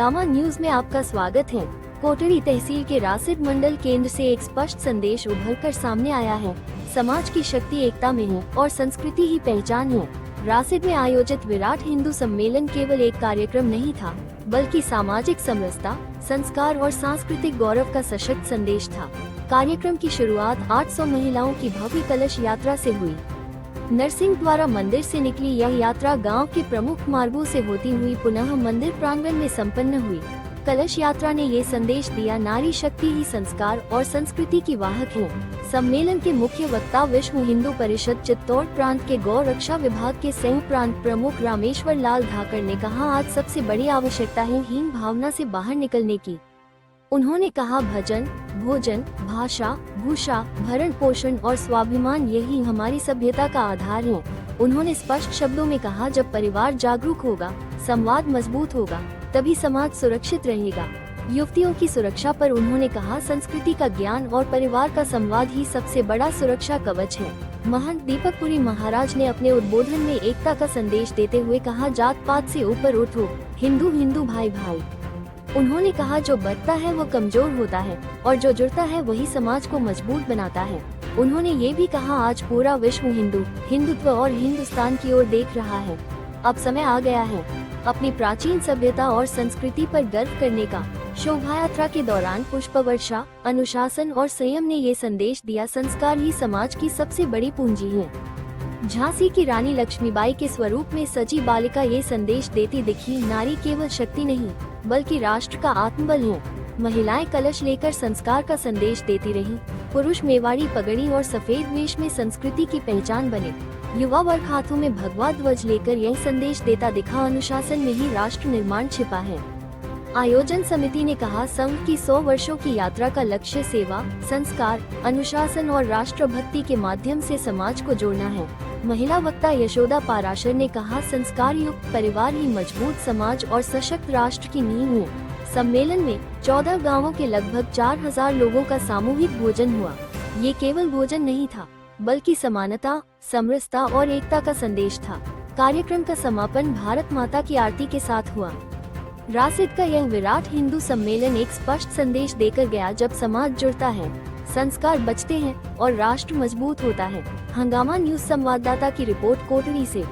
हंगामा न्यूज में आपका स्वागत है। कोटड़ी तहसील के रासिद मंडल केंद्र से एक स्पष्ट संदेश उभरकर सामने आया है। समाज की शक्ति एकता में है और संस्कृति ही पहचान है। रासिद में आयोजित विराट हिंदू सम्मेलन केवल एक कार्यक्रम नहीं था, बल्कि सामाजिक समरसता, संस्कार और सांस्कृतिक गौरव का सशक्त संदेश था। कार्यक्रम की शुरुआत 800 महिलाओं की भव्य कलश यात्रा से हुई। नरसिंहद्वारा मंदिर से निकली यह यात्रा गांव के प्रमुख मार्गों से होती हुई पुनः मंदिर प्रांगण में संपन्न हुई। कलश यात्रा ने ये संदेश दिया, नारी शक्ति ही संस्कार और संस्कृति की वाहक है। सम्मेलन के मुख्य वक्ता विश्व हिंदू परिषद चित्तौड़ प्रांत के गौ रक्षा विभाग के सह प्रांत प्रमुख रामेश्वर लाल धाकड़ ने कहा, आज सबसे बड़ी आवश्यकता है हीन भावना से बाहर निकलने की। उन्होंने कहा, भजन, भोजन, भाषा, भूषा, भरण पोषण और स्वाभिमान यही हमारी सभ्यता का आधार है। उन्होंने स्पष्ट शब्दों में कहा, जब परिवार जागरूक होगा, संवाद मजबूत होगा, तभी समाज सुरक्षित रहेगा। युवतियों की सुरक्षा पर उन्होंने कहा, संस्कृति का ज्ञान और परिवार का संवाद ही सबसे बड़ा सुरक्षा कवच है। महंत दीपकपुरी महाराज ने अपने उद्बोधन में एकता का संदेश देते हुए कहा, जात पात से ऊपर उठो, हिंदू हिंदू भाई भाई। उन्होंने कहा, जो बढ़ता है वो कमजोर होता है और जो जुड़ता है वही समाज को मजबूत बनाता है। उन्होंने ये भी कहा, आज पूरा विश्व हिंदुत्व और हिंदुस्तान की ओर देख रहा है। अब समय आ गया है अपनी प्राचीन सभ्यता और संस्कृति पर गर्व करने का। शोभा यात्रा के दौरान पुष्प वर्षा, अनुशासन और संयम ने ये संदेश दिया, संस्कार ही समाज की सबसे बड़ी पूंजी है। झांसी की रानी लक्ष्मीबाई के स्वरूप में सजी बालिका ये संदेश देती दिखी, नारी केवल शक्ति नहीं बल्कि राष्ट्र का आत्मबल है। महिलाएं कलश लेकर संस्कार का संदेश देती रही। पुरुष मेवाड़ी पगड़ी और सफेद वेश में संस्कृति की पहचान बने। युवा वर्ग हाथों में भगवा ध्वज लेकर यह संदेश देता दिखा, अनुशासन में ही राष्ट्र निर्माण छिपा है। आयोजन समिति ने कहा, संघ की 100 वर्षों की यात्रा का लक्ष्य सेवा, संस्कार, अनुशासन और राष्ट्रभक्ति के माध्यम से समाज को जोड़ना है। महिला वक्ता यशोदा पाराशर ने कहा, संस्कार युक्त परिवार ही मजबूत समाज और सशक्त राष्ट्र की नींव है। सम्मेलन में 14 गांवों के लगभग 4000 लोगों का सामूहिक भोजन हुआ। ये केवल भोजन नहीं था, बल्कि समानता, समरसता और एकता का संदेश था। कार्यक्रम का समापन भारत माता की आरती के साथ हुआ। रासिद का यह विराट हिंदू सम्मेलन एक स्पष्ट संदेश देकर गया, जब समाज जुड़ता है, संस्कार बचते हैं और राष्ट्र मजबूत होता है। हंगामा न्यूज संवाददाता की रिपोर्ट, कोटड़ी से।